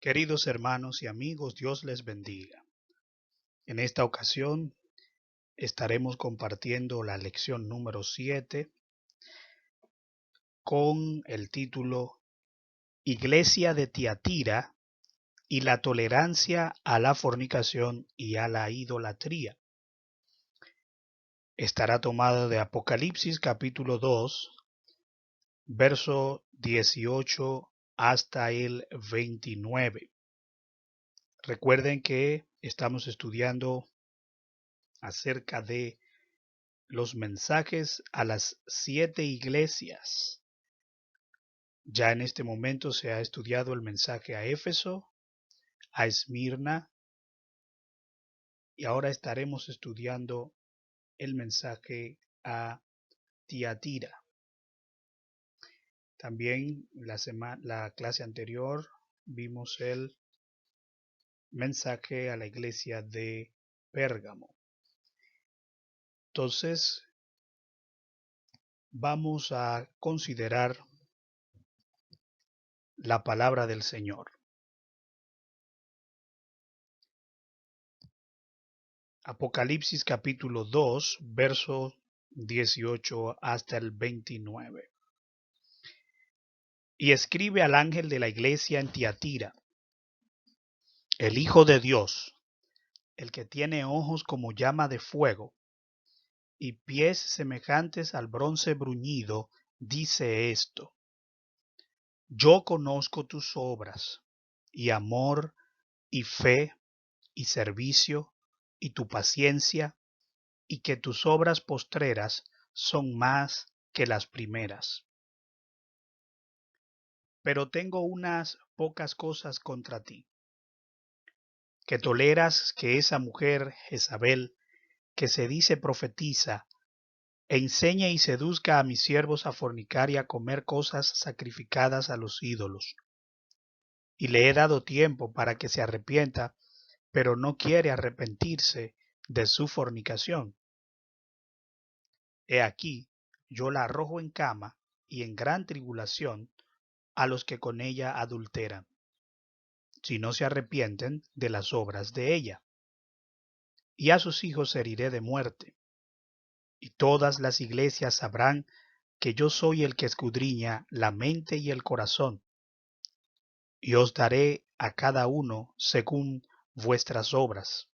Queridos hermanos y amigos, Dios les bendiga. En esta ocasión estaremos compartiendo la lección número 7 con el título Iglesia de Tiatira y la tolerancia a la fornicación y a la idolatría. Estará tomado de Apocalipsis capítulo 2, verso 18 hasta el 29. Recuerden que estamos estudiando acerca de los mensajes a las 7 iglesias. Ya en este momento se ha estudiado el mensaje a Éfeso, a Esmirna, y ahora estaremos estudiando el mensaje a Tiatira. También la clase anterior vimos el mensaje a la iglesia de Pérgamo. Entonces, vamos a considerar la palabra del Señor. Apocalipsis capítulo 2, verso 18 hasta el 29. Y escribe al ángel de la iglesia en Tiatira, el Hijo de Dios, el que tiene ojos como llama de fuego y pies semejantes al bronce bruñido, dice esto: Yo conozco tus obras, y amor, y fe, y servicio, y tu paciencia, y que tus obras postreras son más que las primeras. Pero tengo unas pocas cosas contra ti, que toleras que esa mujer Jezabel, que se dice profetiza, enseñe y seduzca a mis siervos a fornicar y a comer cosas sacrificadas a los ídolos. Y le he dado tiempo para que se arrepienta, pero no quiere arrepentirse de su fornicación. He aquí, yo la arrojo en cama y en gran tribulación a los que con ella adulteran, si no se arrepienten de las obras de ella. Y a sus hijos heriré de muerte. Y todas las iglesias sabrán que yo soy el que escudriña la mente y el corazón, y os daré a cada uno según vuestras obras.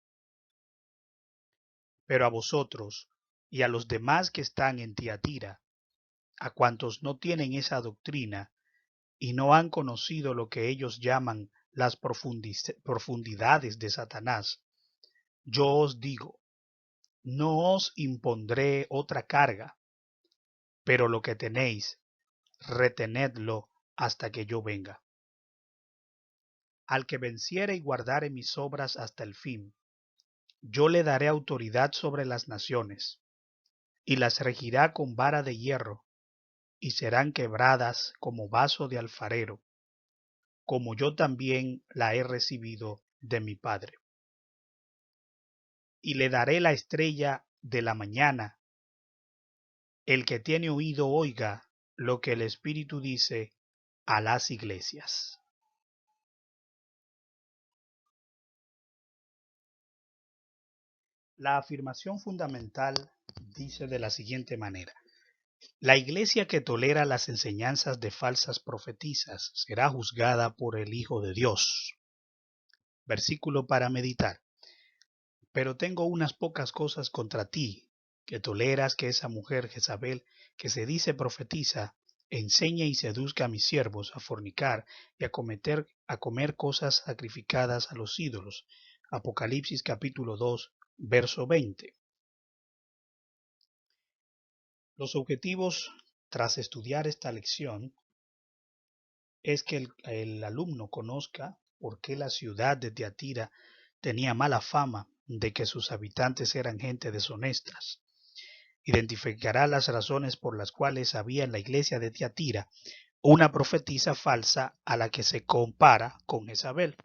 Pero a vosotros y a los demás que están en Tiatira, a cuantos no tienen esa doctrina y no han conocido lo que ellos llaman las profundidades de Satanás, yo os digo, no os impondré otra carga, pero lo que tenéis, retenedlo hasta que yo venga. Al que venciere y guardare mis obras hasta el fin, yo le daré autoridad sobre las naciones, y las regirá con vara de hierro, y serán quebradas como vaso de alfarero, como yo también la he recibido de mi Padre. Y le daré la estrella de la mañana. El que tiene oído oiga lo que el Espíritu dice a las iglesias. La afirmación fundamental dice de la siguiente manera: la iglesia que tolera las enseñanzas de falsas profetisas será juzgada por el Hijo de Dios. Versículo para meditar. Pero tengo unas pocas cosas contra ti, que toleras que esa mujer Jezabel, que se dice profetiza, enseñe y seduzca a mis siervos a fornicar y a comer cosas sacrificadas a los ídolos. Apocalipsis capítulo 2, verso 20. Los objetivos tras estudiar esta lección es que el alumno conozca por qué la ciudad de Tiatira tenía mala fama de que sus habitantes eran gente deshonestas. Identificará las razones por las cuales había en la iglesia de Tiatira una profetisa falsa a la que se compara con Jezabel.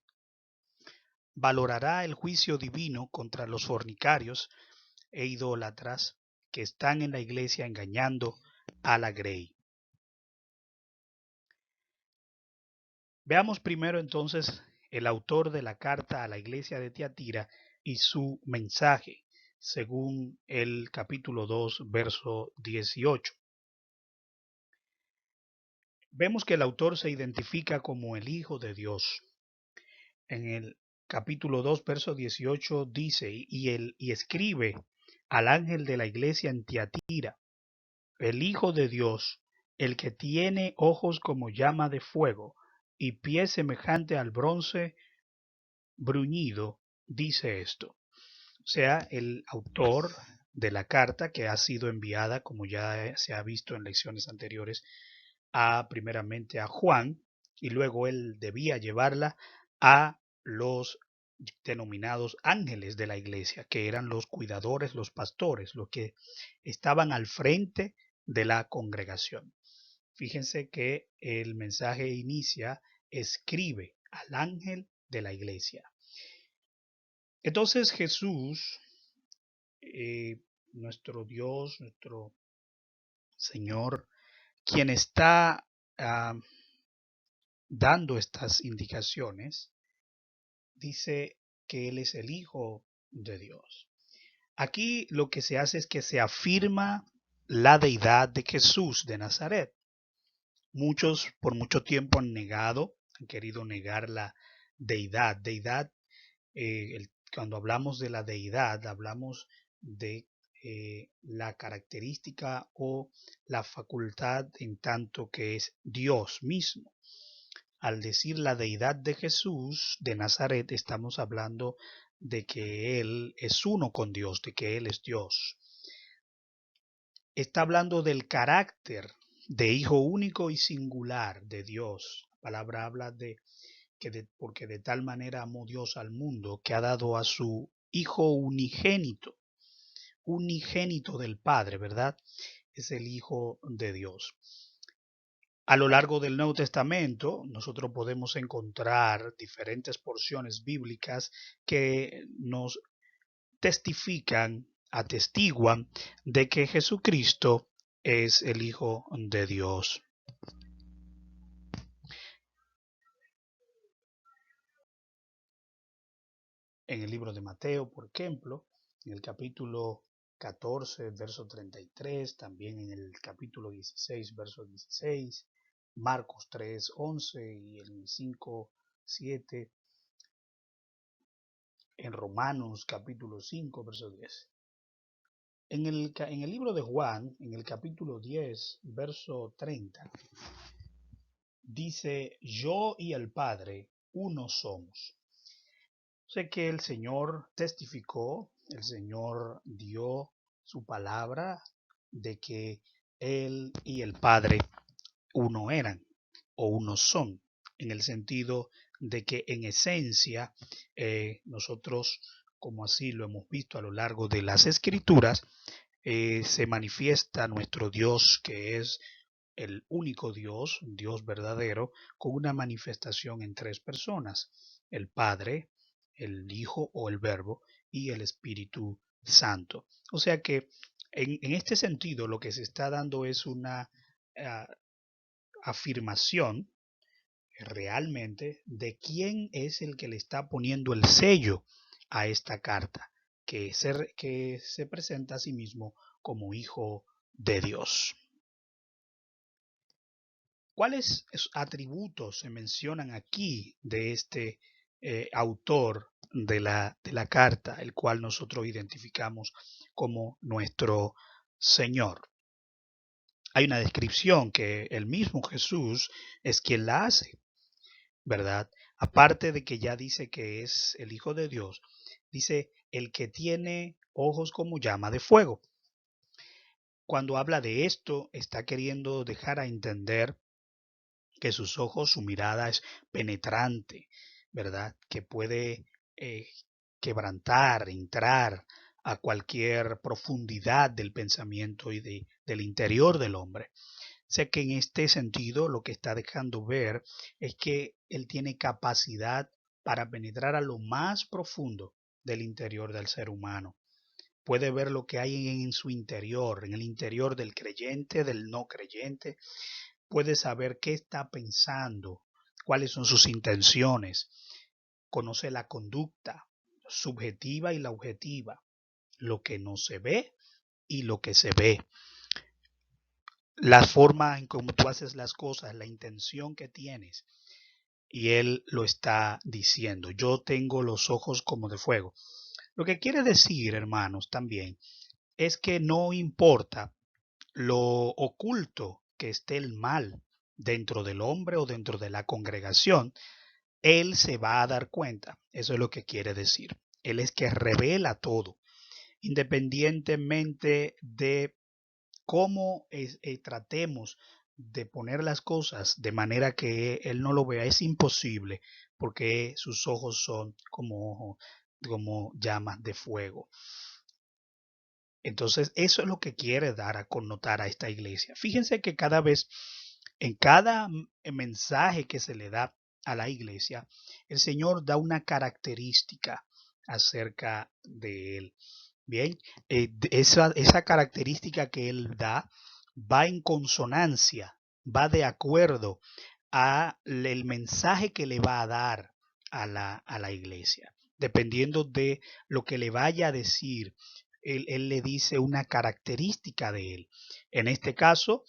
Valorará el juicio divino contra los fornicarios e idólatras que están en la iglesia engañando a la grey. Veamos primero entonces el autor de la carta a la iglesia de Tiatira y su mensaje, según el capítulo 2, verso 18. Vemos que el autor se identifica como el Hijo de Dios. En el capítulo 2, verso 18 dice, y escribe al ángel de la iglesia en Tiatira, el Hijo de Dios, el que tiene ojos como llama de fuego y pies semejante al bronce bruñido, dice esto. O sea, el autor de la carta que ha sido enviada, como ya se ha visto en lecciones anteriores, primeramente a Juan, y luego él debía llevarla a los denominados ángeles de la iglesia, que eran los cuidadores, los pastores, los que estaban al frente de la congregación. Fíjense que el mensaje inicia, escribe al ángel de la iglesia. Entonces Jesús, nuestro Dios, nuestro Señor, quien está dando estas indicaciones, dice que Él es el Hijo de Dios. Aquí lo que se hace es que se afirma la deidad de Jesús de Nazaret. Muchos por mucho tiempo han querido negar la deidad. Deidad, cuando hablamos de la deidad, hablamos de la característica o la facultad en tanto que es Dios mismo. Al decir la deidad de Jesús de Nazaret, estamos hablando de que Él es uno con Dios, de que Él es Dios. Está hablando del carácter de Hijo único y singular de Dios. La palabra habla porque de tal manera amó Dios al mundo que ha dado a su Hijo unigénito del Padre, ¿verdad? Es el Hijo de Dios. A lo largo del Nuevo Testamento, nosotros podemos encontrar diferentes porciones bíblicas que nos atestiguan de que Jesucristo es el Hijo de Dios. En el libro de Mateo, por ejemplo, en el capítulo 14, verso 33, también en el capítulo 16, verso 16, Marcos 3, 11 y el 5, 7, en Romanos capítulo 5, verso 10. En el libro de Juan, en el capítulo 10, verso 30, dice, yo y el Padre uno somos. Sé que el Señor testificó, el Señor dio su palabra de que Él y el Padre uno eran o uno son, en el sentido de que en esencia nosotros, como así lo hemos visto a lo largo de las Escrituras, se manifiesta nuestro Dios, que es el único Dios, Dios verdadero, con una manifestación en tres personas, el Padre, el Hijo o el Verbo y el Espíritu Santo. O sea que en este sentido lo que se está dando es una afirmación realmente de quién es el que le está poniendo el sello a esta carta, que se presenta a sí mismo como Hijo de Dios. ¿Cuáles atributos se mencionan aquí de este autor de la carta, el cual nosotros identificamos como nuestro Señor? Hay una descripción que el mismo Jesús es quien la hace, ¿verdad? Aparte de que ya dice que es el Hijo de Dios, dice el que tiene ojos como llama de fuego. Cuando habla de esto, está queriendo dejar a entender que sus ojos, su mirada es penetrante, ¿verdad? Que puede eh, quebrantar, entrar a cualquier profundidad del pensamiento y del interior del hombre. Sé que en este sentido lo que está dejando ver es que él tiene capacidad para penetrar a lo más profundo del interior del ser humano. Puede ver lo que hay en su interior, en el interior del creyente, del no creyente. Puede saber qué está pensando, cuáles son sus intenciones. conoce la conducta subjetiva y la objetiva, lo que no se ve y lo que se ve, la forma en cómo tú haces las cosas, la intención que tienes. Y él lo está diciendo, yo tengo los ojos como de fuego. Lo que quiere decir, hermanos, también es que no importa lo oculto que esté el mal dentro del hombre o dentro de la congregación, él se va a dar cuenta. Eso es lo que quiere decir. Él es que revela todo, independientemente de cómo tratemos de poner las cosas de manera que él no lo vea. Es imposible porque sus ojos son como llamas de fuego. Entonces, eso es lo que quiere dar a connotar a esta iglesia. Fíjense que cada vez, en cada mensaje que se le da a la iglesia, el Señor da una característica acerca de él. Bien, esa característica que él da va en consonancia, va de acuerdo a el mensaje que le va a dar a la iglesia. Dependiendo de lo que le vaya a decir, él le dice una característica de él. En este caso,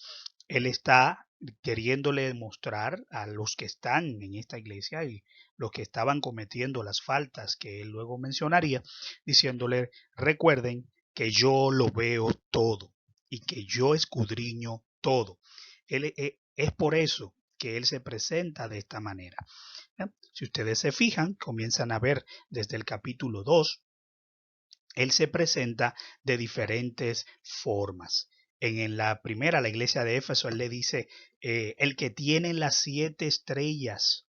él está queriéndole demostrar a los que están en esta iglesia y los que estaban cometiendo las faltas que él luego mencionaría, diciéndole, recuerden que yo lo veo todo y que yo escudriño todo. Es por eso que él se presenta de esta manera. Si ustedes se fijan, comienzan a ver desde el capítulo 2, él se presenta de diferentes formas. En la primera, la iglesia de Éfeso, él le dice, el que tiene las 7 estrellas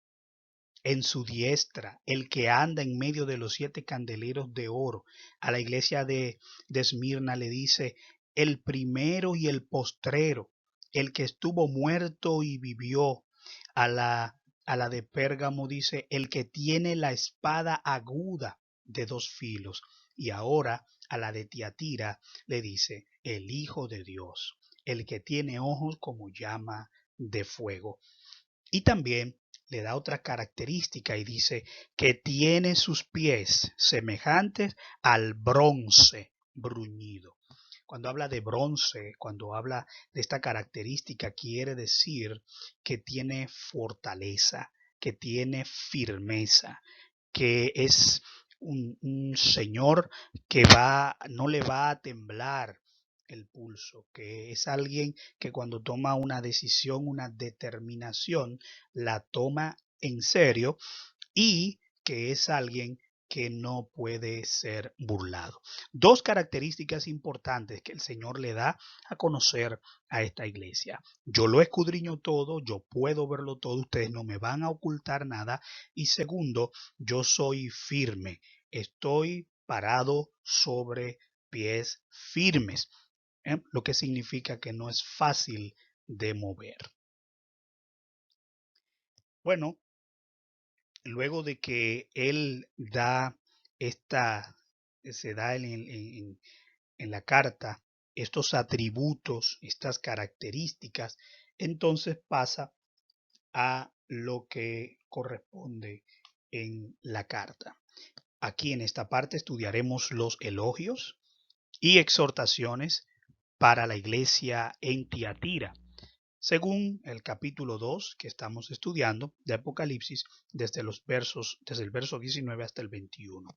en su diestra, el que anda en medio de los 7 candeleros de oro. A la iglesia de Esmirna le dice, el primero y el postrero, el que estuvo muerto y vivió. A la de Pérgamo dice, el que tiene la espada aguda de 2 filos. Y ahora a la de Tiatira le dice, el Hijo de Dios, el que tiene ojos como llama de fuego. Y también le da otra característica y dice que tiene sus pies semejantes al bronce bruñido. Cuando habla de bronce, cuando habla de esta característica, quiere decir que tiene fortaleza, que tiene firmeza, que es un señor que no le va a temblar el pulso, que es alguien que cuando toma una decisión, una determinación, la toma en serio y que es alguien que no puede ser burlado. 2 características importantes que el Señor le da a conocer a esta iglesia. Yo lo escudriño todo, yo puedo verlo todo, ustedes no me van a ocultar nada. Y segundo, yo soy firme, estoy parado sobre pies firmes, lo que significa que no es fácil de mover. Bueno, luego de que él da se da en la carta estos atributos, estas características, entonces pasa a lo que corresponde en la carta. Aquí en esta parte estudiaremos los elogios y exhortaciones para la iglesia en Tiatira, según el capítulo 2 que estamos estudiando de Apocalipsis, desde el verso 19 hasta el 21.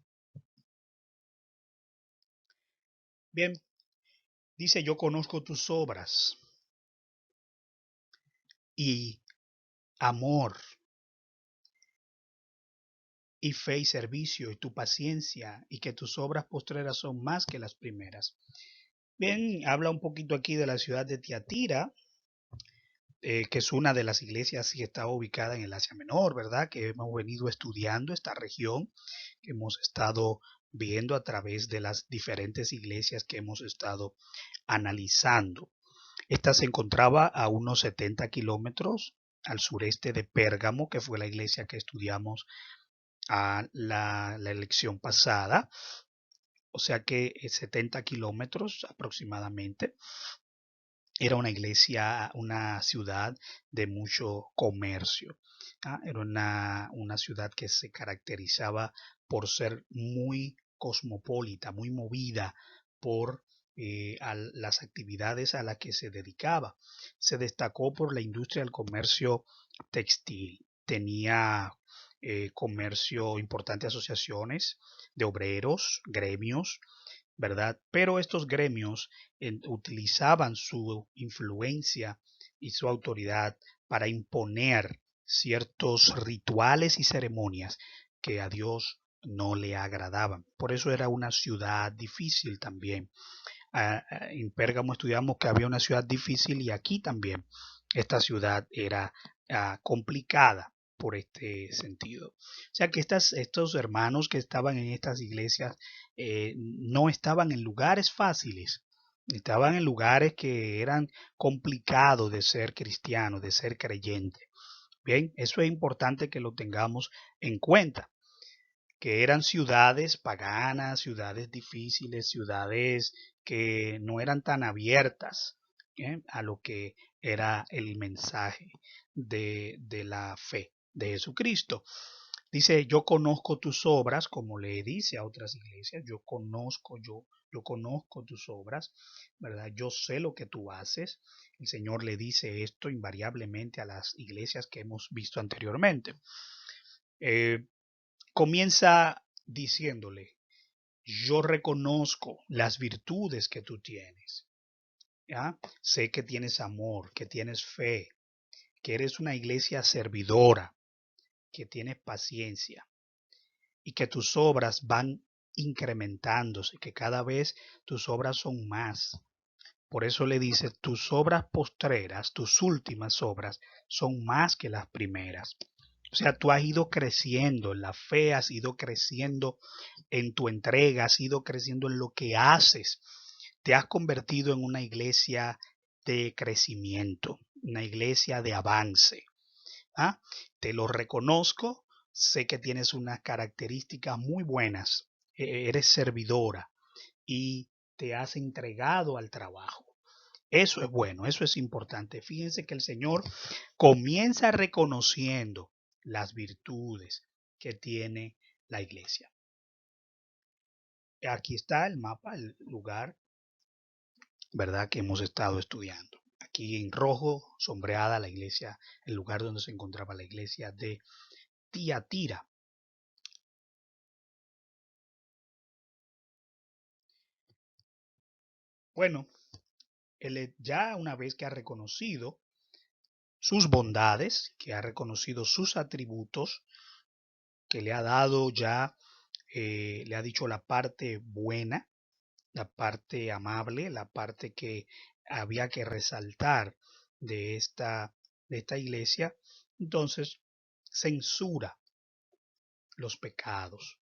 Bien, dice, yo conozco tus obras y amor y fe y servicio y tu paciencia y que tus obras postreras son más que las primeras. Bien, habla un poquito aquí de la ciudad de Tiatira, que es una de las iglesias que está ubicada en el Asia Menor, ¿verdad? Que hemos venido estudiando esta región, que hemos estado viendo a través de las diferentes iglesias que hemos estado analizando. Esta se encontraba a unos 70 kilómetros al sureste de Pérgamo, que fue la iglesia que estudiamos a la elección pasada, o sea que 70 kilómetros aproximadamente. Era una iglesia, una ciudad de mucho comercio. Era una ciudad que se caracterizaba por ser muy cosmopolita, muy movida por las actividades a las que se dedicaba. Se destacó por la industria del comercio textil. Tenía comercio, importantes asociaciones de obreros, gremios, ¿verdad? Pero estos gremios utilizaban su influencia y su autoridad para imponer ciertos rituales y ceremonias que a Dios no le agradaban. Por eso era una ciudad difícil también. En Pérgamo estudiamos que había una ciudad difícil y aquí también esta ciudad era complicada por este sentido. O sea que estos hermanos que estaban en estas iglesias no estaban en lugares fáciles, estaban en lugares que eran complicados de ser cristiano, de ser creyente. Bien, eso es importante que lo tengamos en cuenta, que eran ciudades paganas, ciudades difíciles, ciudades que no eran tan abiertas a lo que era el mensaje de la fe de Jesucristo. Dice, yo conozco tus obras, como le dice a otras iglesias, yo conozco tus obras, ¿verdad? Yo sé lo que tú haces. El Señor le dice esto invariablemente a las iglesias que hemos visto anteriormente. Comienza diciéndole, yo reconozco las virtudes que tú tienes. ¿Ya? Sé que tienes amor, que tienes fe, que eres una iglesia servidora, que tienes paciencia y que tus obras van incrementándose, que cada vez tus obras son más. Por eso le dice, tus obras postreras, tus últimas obras, son más que las primeras. O sea, tú has ido creciendo en la fe, has ido creciendo en tu entrega, has ido creciendo en lo que haces. Te has convertido en una iglesia de crecimiento, una iglesia de avance. ¿Ah? Te lo reconozco, sé que tienes unas características muy buenas, eres servidora y te has entregado al trabajo. Eso es bueno, eso es importante. Fíjense que el Señor comienza reconociendo las virtudes que tiene la iglesia. Aquí está el mapa, el lugar, ¿verdad? Que hemos estado estudiando. Aquí en rojo, sombreada la iglesia, el lugar donde se encontraba la iglesia de Tiatira. Bueno, él ya una vez que ha reconocido sus bondades, que ha reconocido sus atributos, que le ha dado ya, le ha dicho la parte buena, la parte amable, la parte que había que resaltar de esta iglesia, entonces censura los pecados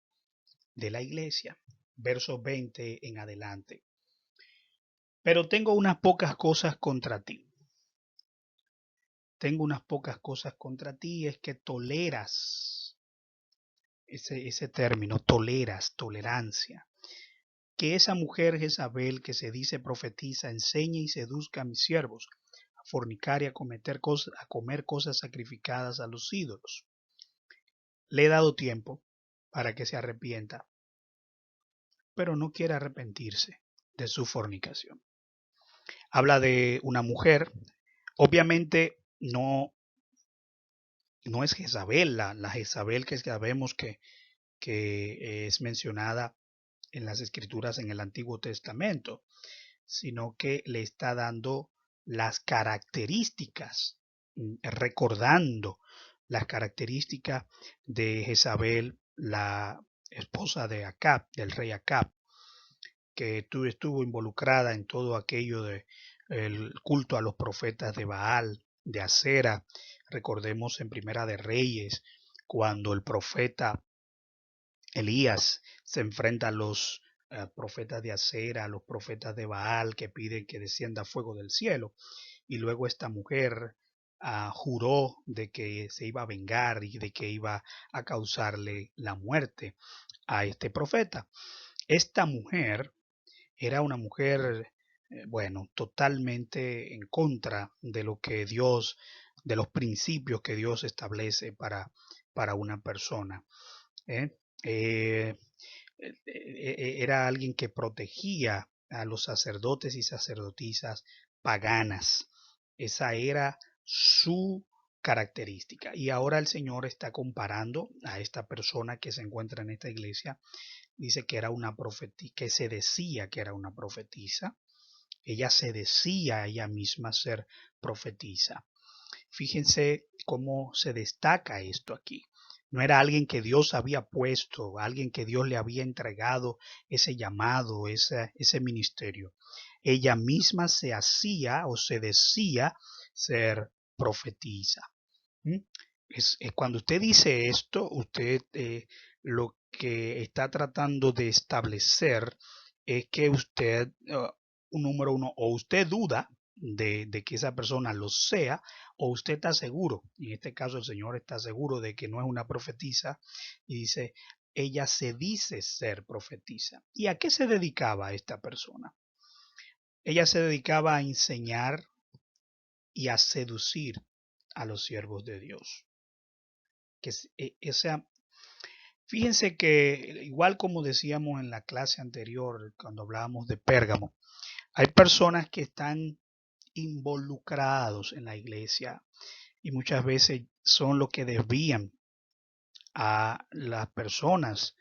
de la iglesia. Verso 20 en adelante. Pero tengo unas pocas cosas contra ti. Tengo unas pocas cosas contra ti, es que toleras, ese término, toleras, tolerancia. Que esa mujer Jezabel que se dice profetiza enseñe y seduzca a mis siervos a fornicar y a comer cosas sacrificadas a los ídolos. Le he dado tiempo para que se arrepienta, pero no quiere arrepentirse de su fornicación. Habla de una mujer, obviamente no es Jezabel, la Jezabel que sabemos que es mencionada en las escrituras en el Antiguo Testamento, sino que le está dando las características, recordando las características de Jezabel, la esposa de Acab, del rey Acab, que estuvo involucrada en todo aquello de el culto a los profetas de Baal, de Acera. Recordemos en Primera de Reyes, cuando el profeta Elías se enfrenta a los profetas de Acera, a los profetas de Baal que piden que descienda fuego del cielo. Y luego esta mujer juró de que se iba a vengar y de que iba a causarle la muerte a este profeta. Esta mujer era una mujer, bueno, totalmente en contra de lo que Dios de los principios que Dios establece para una persona. ¿eh? Eh, Era alguien que protegía a los sacerdotes y sacerdotisas paganas. Esa era su característica. Y ahora el Señor está comparando a esta persona que se encuentra en esta iglesia. Dice que era una profetisa, que se decía que era una profetisa. Ella se decía a ella misma ser profetisa. Fíjense cómo se destaca esto aquí. No era alguien que Dios había puesto, alguien que Dios le había entregado ese llamado, ese ministerio. Ella misma se hacía o se decía ser profetisa. ¿Mm? Cuando usted dice esto, usted lo que está tratando de establecer es que usted, un número uno, o usted duda de que esa persona lo sea, o usted está seguro. En este caso, el Señor está seguro de que no es una profetisa y dice, ella se dice ser profetisa. ¿Y a qué se dedicaba esta persona? Ella se dedicaba a enseñar y a seducir a los siervos de Dios. Esa, fíjense que igual como decíamos en la clase anterior, cuando hablábamos de Pérgamo, hay personas que están involucrados en la iglesia y muchas veces son los que desvían a las personas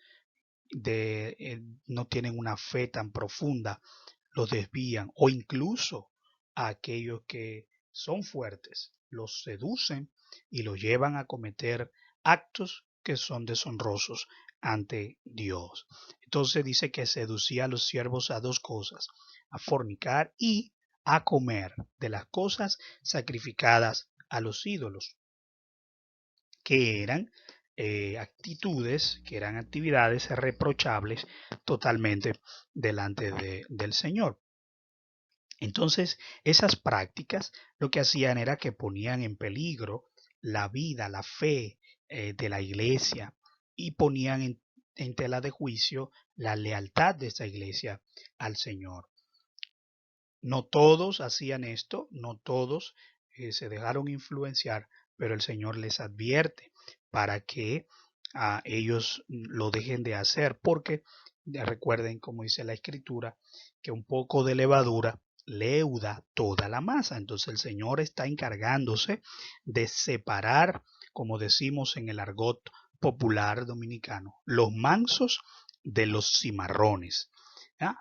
no tienen una fe tan profunda, los desvían, o incluso a aquellos que son fuertes, los seducen y los llevan a cometer actos que son deshonrosos ante Dios. Entonces dice que seducía a los siervos a dos cosas, a fornicar y a comer de las cosas sacrificadas a los ídolos, que eran actitudes, que eran actividades reprochables totalmente delante del Señor. Entonces, esas prácticas lo que hacían era que ponían en peligro la vida, la fe de la iglesia y ponían en tela de juicio la lealtad de esa iglesia al Señor. No todos hacían esto, no todos se dejaron influenciar, pero el Señor les advierte para que ellos lo dejen de hacer, porque recuerden, como dice la Escritura, que un poco de levadura leuda toda la masa. Entonces el Señor está encargándose de separar, como decimos en el argot popular dominicano, los mansos de los cimarrones.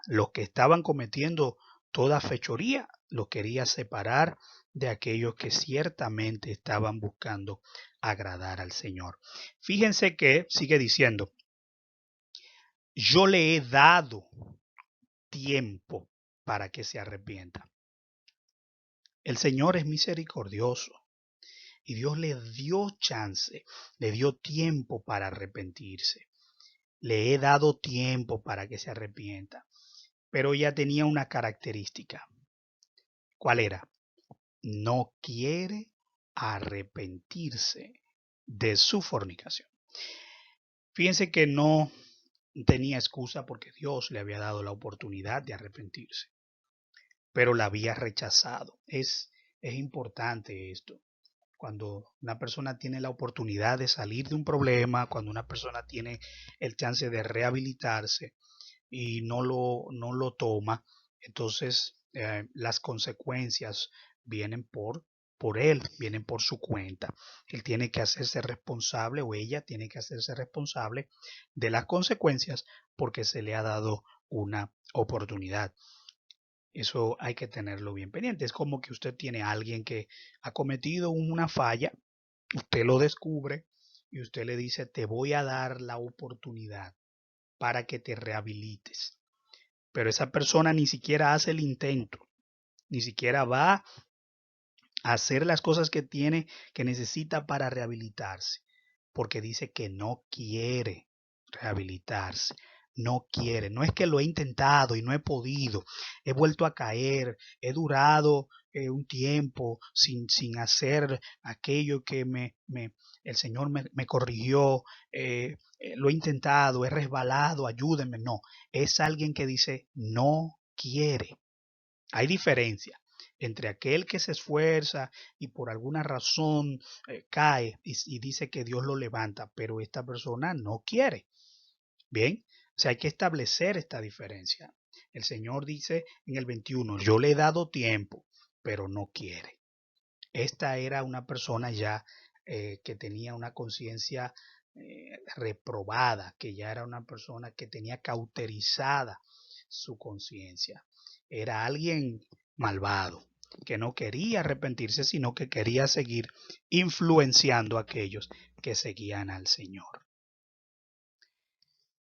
Los que estaban cometiendo toda fechoría lo quería separar de aquellos que ciertamente estaban buscando agradar al Señor. Fíjense que sigue diciendo, yo le he dado tiempo para que se arrepienta. El Señor es misericordioso y Dios le dio chance, le dio tiempo para arrepentirse. Le he dado tiempo para que se arrepienta. Pero ella tenía una característica. ¿Cuál era? No quiere arrepentirse de su fornicación. Fíjense que no tenía excusa porque Dios le había dado la oportunidad de arrepentirse, pero la había rechazado. Es importante esto. Cuando una persona tiene la oportunidad de salir de un problema, cuando una persona tiene el chance de rehabilitarse y no lo toma, entonces las consecuencias vienen por él, vienen por su cuenta. Él tiene que hacerse responsable o ella tiene que hacerse responsable de las consecuencias porque se le ha dado una oportunidad. Eso hay que tenerlo bien pendiente. Es como que usted tiene a alguien que ha cometido una falla, usted lo descubre y usted le dice, te voy a dar la oportunidad para que te rehabilites. Pero esa persona ni siquiera hace el intento, ni siquiera va a hacer las cosas que necesita para rehabilitarse, porque dice que no quiere rehabilitarse. No quiere, no es que lo he intentado y no he podido, he vuelto a caer, he durado un tiempo sin hacer aquello que el Señor me corrigió, lo he intentado, he resbalado, ayúdenme. No, es alguien que dice no quiere. Hay diferencia entre aquel que se esfuerza y por alguna razón cae y dice que Dios lo levanta, pero esta persona no quiere. Bien, o sea, hay que establecer esta diferencia. El Señor dice en el 21, yo le he dado tiempo, pero no quiere. Esta era una persona ya que tenía una conciencia reprobada, que ya era una persona que tenía cauterizada su conciencia. Era alguien malvado, que no quería arrepentirse, sino que quería seguir influenciando a aquellos que seguían al Señor.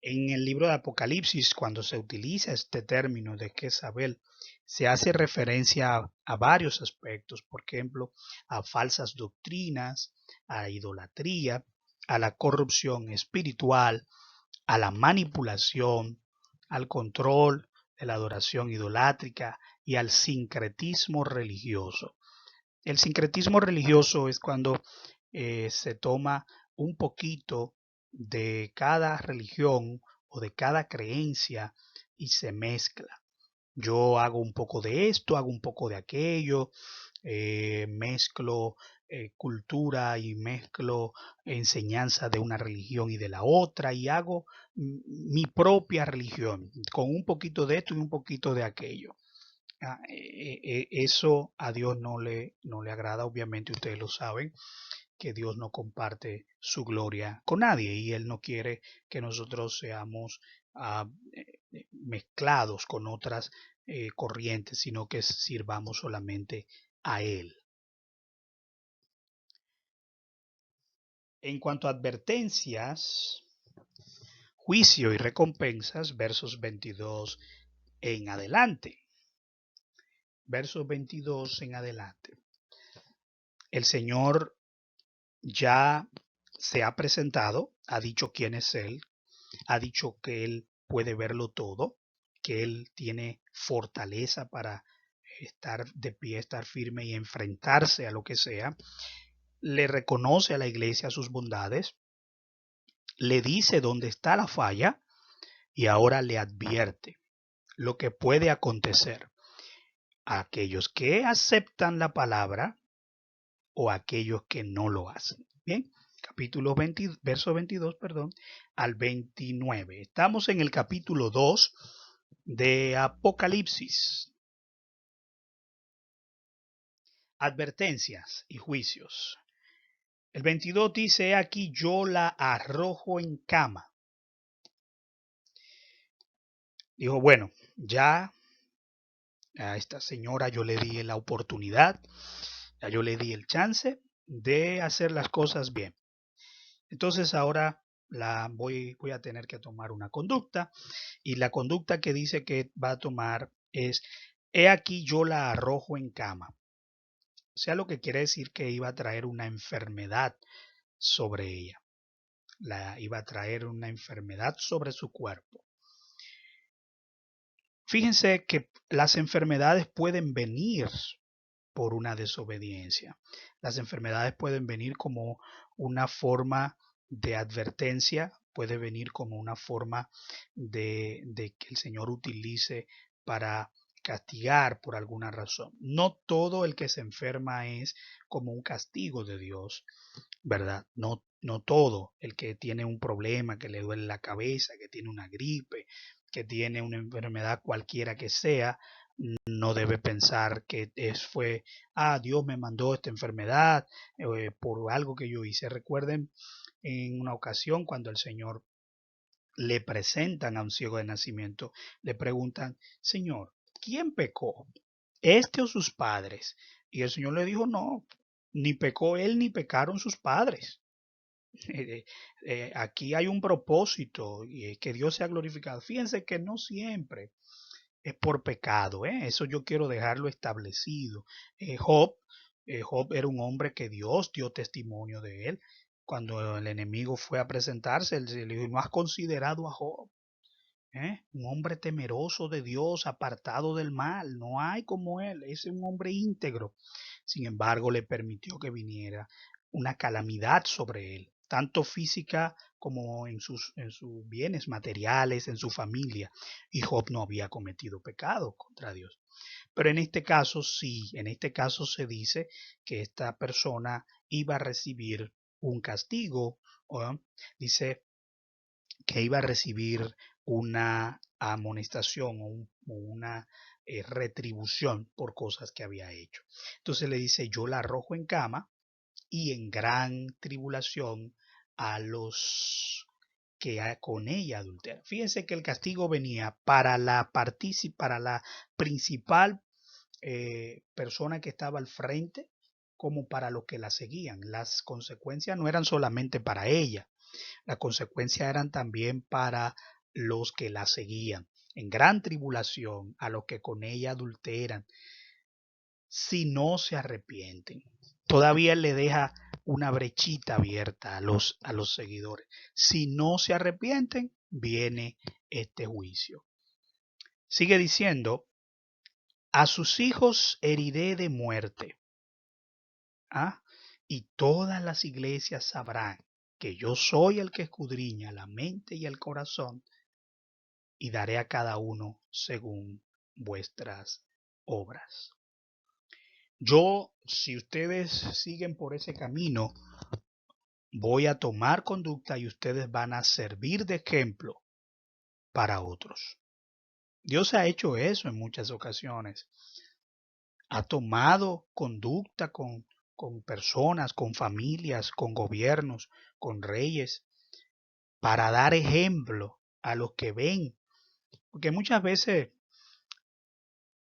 En el libro de Apocalipsis, cuando se utiliza este término de Jezabel, se hace referencia a varios aspectos, por ejemplo, a falsas doctrinas, a la idolatría, a la corrupción espiritual, a la manipulación, al control de la adoración idolátrica y al sincretismo religioso. El sincretismo religioso es cuando se toma un poquito de cada religión o de cada creencia y se mezcla. Yo hago un poco de esto, hago un poco de aquello, mezclo cultura y mezclo enseñanza de una religión y de la otra y hago mi propia religión con un poquito de esto y un poquito de aquello. Eso a Dios no le agrada, obviamente ustedes lo saben, que Dios no comparte su gloria con nadie y Él no quiere que nosotros seamos mezclados con otras corrientes, sino que sirvamos solamente a Él. En cuanto a advertencias, juicio y recompensas, versos 22 en adelante. Versos 22 en adelante. El Señor ya se ha presentado, ha dicho quién es Él, ha dicho que Él puede verlo todo, que Él tiene fortaleza para estar de pie, estar firme y enfrentarse a lo que sea. Le reconoce a la iglesia sus bondades, le dice dónde está la falla y ahora le advierte lo que puede acontecer a aquellos que aceptan la palabra o a aquellos que no lo hacen. Bien, capítulo 20, verso 22, perdón, al 29. Estamos en el capítulo 2 de Apocalipsis. Advertencias y juicios. El 22 dice, aquí yo la arrojo en cama. Dijo, bueno, ya a esta señora yo le di la oportunidad, ya yo le di el chance de hacer las cosas bien. Entonces ahora voy a tener que tomar una conducta y la conducta que dice que va a tomar es, he aquí yo la arrojo en cama. O sea, lo que quiere decir que iba a traer una enfermedad sobre ella. Iba a traer una enfermedad sobre su cuerpo. Fíjense que las enfermedades pueden venir por una desobediencia. Las enfermedades pueden venir como una forma de advertencia, puede venir como una forma de que el Señor utilice para castigar por alguna razón. No todo el que se enferma es como un castigo de Dios, ¿verdad? No todo el que tiene un problema, que le duele la cabeza, que tiene una gripe, que tiene una enfermedad cualquiera que sea, no debe pensar que Dios me mandó esta enfermedad por algo que yo hice. Recuerden en una ocasión cuando el Señor le presentan a un ciego de nacimiento, le preguntan, Señor, ¿quién pecó? ¿Este o sus padres? Y el Señor le dijo, no, ni pecó él ni pecaron sus padres. Aquí hay un propósito y es que Dios sea glorificado. Fíjense que no siempre es por pecado, ¿eh? Eso yo quiero dejarlo establecido. Job era un hombre que Dios dio testimonio de él. Cuando el enemigo fue a presentarse, él le dijo, ¿no has considerado a Job? Un hombre temeroso de Dios, apartado del mal, no hay como él, es un hombre íntegro. Sin embargo, le permitió que viniera una calamidad sobre él, tanto física como en sus bienes materiales, en su familia. Y Job no había cometido pecado contra Dios. Pero en este caso sí, en este caso se dice que esta persona iba a recibir un castigo, ¿o? Dice que iba a recibir una amonestación o una retribución por cosas que había hecho. Entonces le dice, yo la arrojo en cama y en gran tribulación a los que con ella adulteran. Fíjense que el castigo venía para para la principal persona que estaba al frente como para los que la seguían. Las consecuencias no eran solamente para ella, las consecuencias eran también para los que la seguían. En gran tribulación a los que con ella adulteran, si no se arrepienten. Todavía le deja una brechita abierta a los seguidores. Si no se arrepienten, viene este juicio. Sigue diciendo, a sus hijos heriré de muerte. ¿Ah? Y todas las iglesias sabrán que yo soy el que escudriña la mente y el corazón, y daré a cada uno según vuestras obras. Yo, si ustedes siguen por ese camino, voy a tomar conducta y ustedes van a servir de ejemplo para otros. Dios ha hecho eso en muchas ocasiones. Ha tomado conducta con personas, con familias, con gobiernos, con reyes, para dar ejemplo a los que ven. Porque muchas veces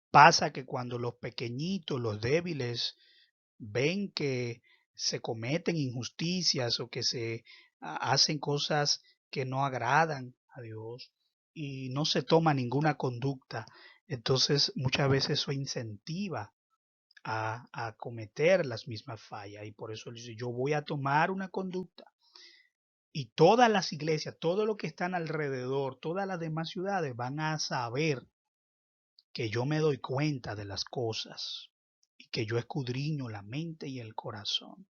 pasa que cuando los pequeñitos, los débiles, ven que se cometen injusticias o que se hacen cosas que no agradan a Dios y no se toma ninguna conducta, entonces muchas veces eso incentiva a cometer las mismas fallas y por eso él dice, yo voy a tomar una conducta y todas las iglesias, todo lo que están alrededor, todas las demás ciudades van a saber que yo me doy cuenta de las cosas y que yo escudriño la mente y el corazón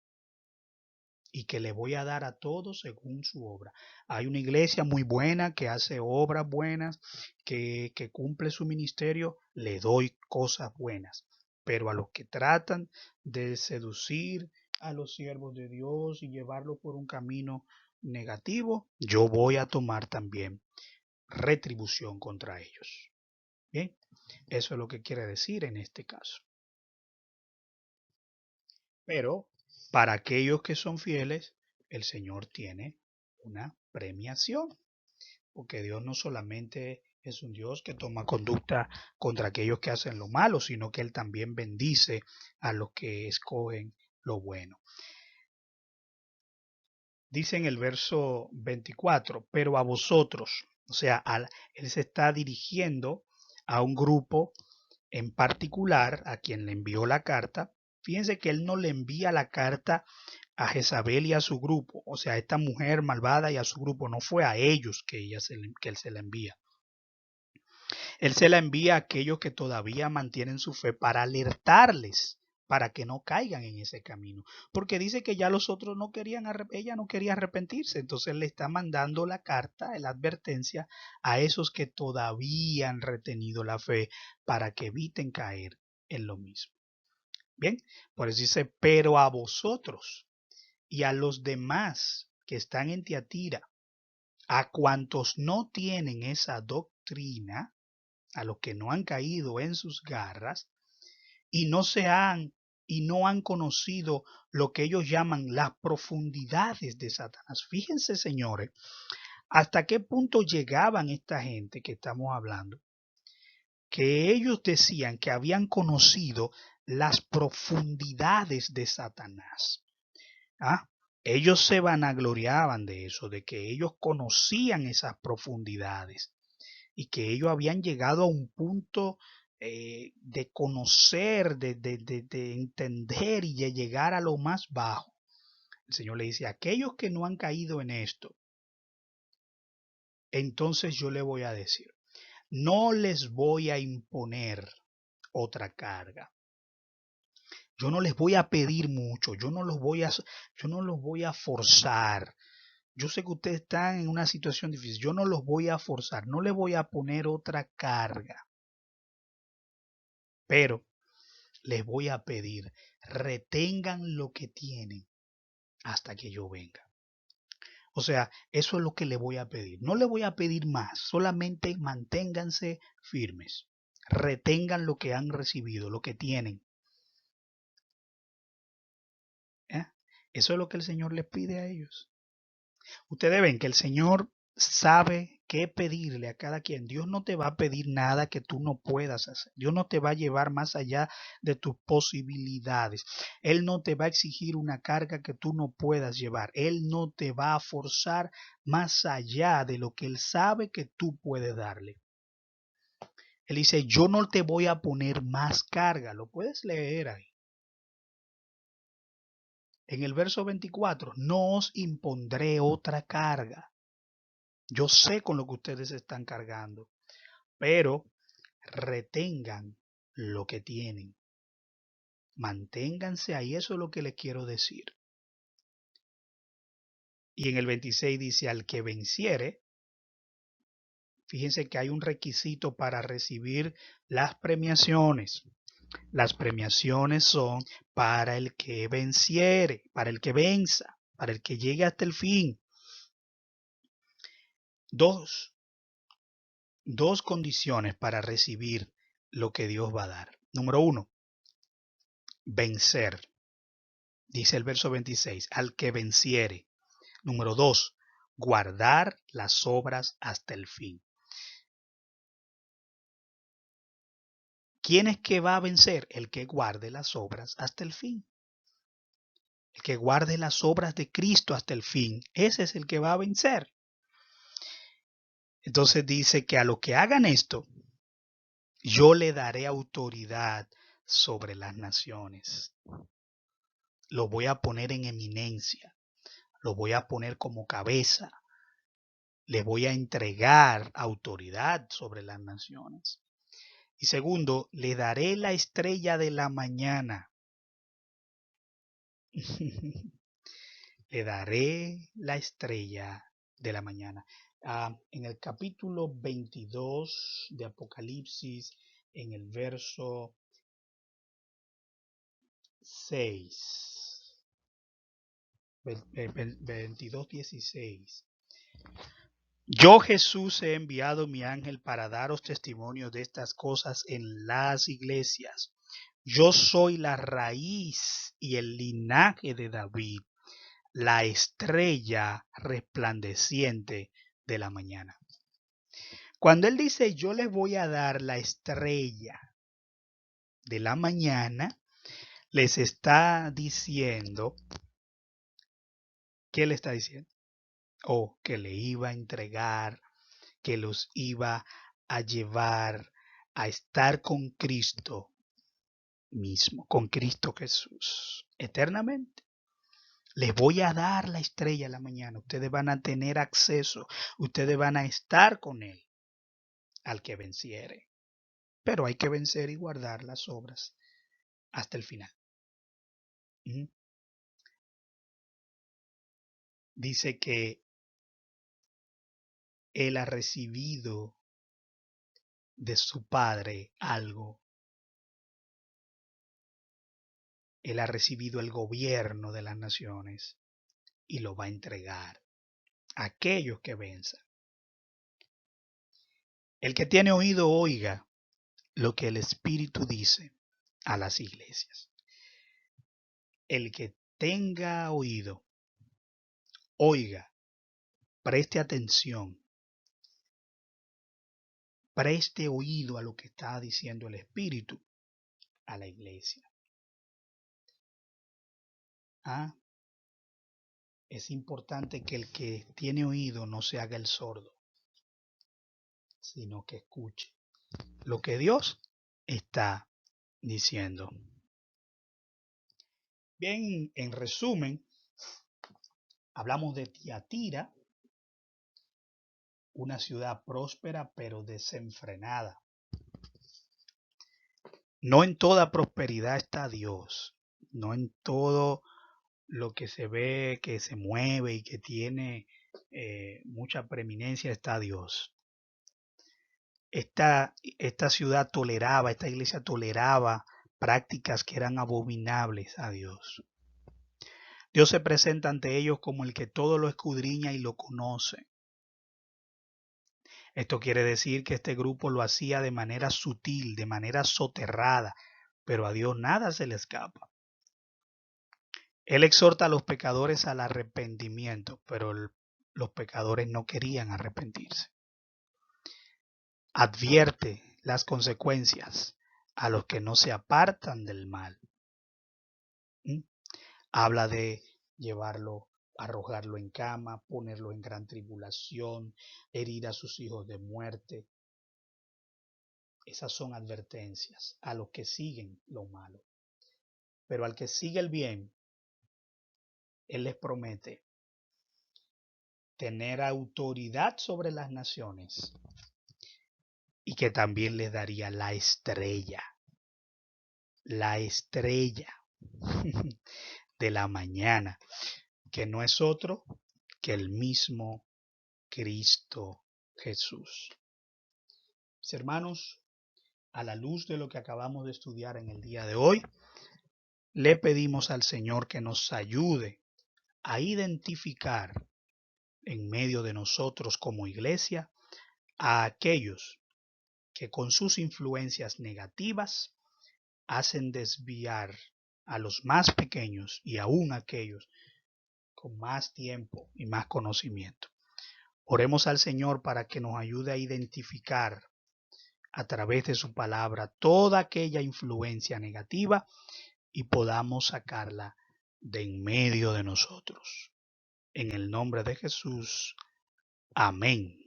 y que le voy a dar a todos según su obra. Hay una iglesia muy buena que hace obras buenas, que cumple su ministerio, le doy cosas buenas. Pero a los que tratan de seducir a los siervos de Dios y llevarlos por un camino negativo, yo voy a tomar también retribución contra ellos. Bien, eso es lo que quiere decir en este caso. Pero para aquellos que son fieles, el Señor tiene una premiación, porque Dios no solamente es un Dios que toma conducta contra aquellos que hacen lo malo, sino que Él también bendice a los que escogen lo bueno. Dice en el verso 24, pero a vosotros, o sea, Él se está dirigiendo a un grupo en particular a quien le envió la carta. Fíjense que Él no le envía la carta a Jezabel y a su grupo, o sea, a esta mujer malvada y a su grupo, no fue a ellos que Él se la envía. Él se la envía a aquellos que todavía mantienen su fe para alertarles, para que no caigan en ese camino. Porque dice que ya los otros no querían, ella no quería arrepentirse, entonces le está mandando la carta, la advertencia a esos que todavía han retenido la fe para que eviten caer en lo mismo. Bien, por eso dice, pero a vosotros y a los demás que están en Tiatira, a cuantos no tienen esa doctrina, a los que no han caído en sus garras y no han conocido lo que ellos llaman las profundidades de Satanás. Fíjense, señores, hasta qué punto llegaban esta gente que estamos hablando, que ellos decían que habían conocido las profundidades de Satanás. ¿Ah? Ellos se vanagloriaban de eso, de que ellos conocían esas profundidades y que ellos habían llegado a un punto de conocer, de entender y de llegar a lo más bajo. El Señor le dice, aquellos que no han caído en esto, entonces yo le voy a decir, no les voy a imponer otra carga. Yo no les voy a pedir mucho, yo no los voy a forzar, Yo sé que ustedes están en una situación difícil. Yo no los voy a forzar, no les voy a poner otra carga, pero les voy a pedir, retengan lo que tienen hasta que yo venga. O sea, eso es lo que le voy a pedir. No le voy a pedir más, solamente manténganse firmes. Retengan lo que han recibido, lo que tienen. ¿Eh? Eso es lo que el Señor les pide a ellos. Ustedes ven que el Señor sabe qué pedirle a cada quien. Dios no te va a pedir nada que tú no puedas hacer. Dios no te va a llevar más allá de tus posibilidades. Él no te va a exigir una carga que tú no puedas llevar. Él no te va a forzar más allá de lo que Él sabe que tú puedes darle. Él dice, yo no te voy a poner más carga. Lo puedes leer ahí. En el verso 24, no os impondré otra carga. Yo sé con lo que ustedes están cargando, pero retengan lo que tienen. Manténganse ahí, eso es lo que les quiero decir. Y en el 26 dice, al que venciere, fíjense que hay un requisito para recibir las premiaciones. Las premiaciones son para el que venciere, para el que venza, para el que llegue hasta el fin. Dos condiciones para recibir lo que Dios va a dar. Número 1, vencer. Dice el verso 26, al que venciere. Número 2, guardar las obras hasta el fin. ¿Quién es que va a vencer? El que guarde las obras hasta el fin. El que guarde las obras de Cristo hasta el fin. Ese es el que va a vencer. Entonces dice que a los que hagan esto, yo le daré autoridad sobre las naciones. Lo voy a poner en eminencia. Lo voy a poner como cabeza. Le voy a entregar autoridad sobre las naciones. Y segundo, le daré la estrella de la mañana. Le daré la estrella de la mañana. En el capítulo 22 de Apocalipsis, en el verso 6, 22:16. Yo Jesús he enviado mi ángel para daros testimonio de estas cosas en las iglesias. Yo soy la raíz y el linaje de David, la estrella resplandeciente de la mañana. Cuando él dice, yo les voy a dar la estrella de la mañana, les está diciendo, ¿qué le está diciendo? Que le iba a entregar, que los iba a llevar a estar con Cristo mismo, con Cristo Jesús, eternamente. Les voy a dar la estrella a la mañana. Ustedes van a tener acceso. Ustedes van a estar con Él al que venciere. Pero hay que vencer y guardar las obras hasta el final. Dice que Él ha recibido de su Padre algo. Él ha recibido el gobierno de las naciones y lo va a entregar a aquellos que venzan. El que tiene oído, oiga lo que el Espíritu dice a las iglesias. El que tenga oído, oiga, preste atención, preste oído a lo que está diciendo el Espíritu a la iglesia. Es importante que el que tiene oído no se haga el sordo, sino que escuche lo que Dios está diciendo. Bien, en resumen, hablamos de Tiatira, una ciudad próspera pero desenfrenada. No en toda prosperidad está Dios, no en todo lo que se ve, que se mueve y que tiene mucha preeminencia está Dios. Esta ciudad toleraba, esta iglesia toleraba prácticas que eran abominables a Dios. Dios se presenta ante ellos como el que todo lo escudriña y lo conoce. Esto quiere decir que este grupo lo hacía de manera sutil, de manera soterrada, pero a Dios nada se le escapa. Él exhorta a los pecadores al arrepentimiento, pero los pecadores no querían arrepentirse. Advierte las consecuencias a los que no se apartan del mal. Habla de llevarlo, arrojarlo en cama, ponerlo en gran tribulación, herir a sus hijos de muerte. Esas son advertencias a los que siguen lo malo. Pero al que sigue el bien, Él les promete tener autoridad sobre las naciones y que también les daría la estrella de la mañana, que no es otro que el mismo Cristo Jesús. Mis hermanos, a la luz de lo que acabamos de estudiar en el día de hoy, le pedimos al Señor que nos ayude a identificar en medio de nosotros como iglesia a aquellos que con sus influencias negativas hacen desviar a los más pequeños y aún aquellos con más tiempo y más conocimiento. Oremos al Señor para que nos ayude a identificar a través de su palabra toda aquella influencia negativa y podamos sacarla de en medio de nosotros. En el nombre de Jesús. Amén.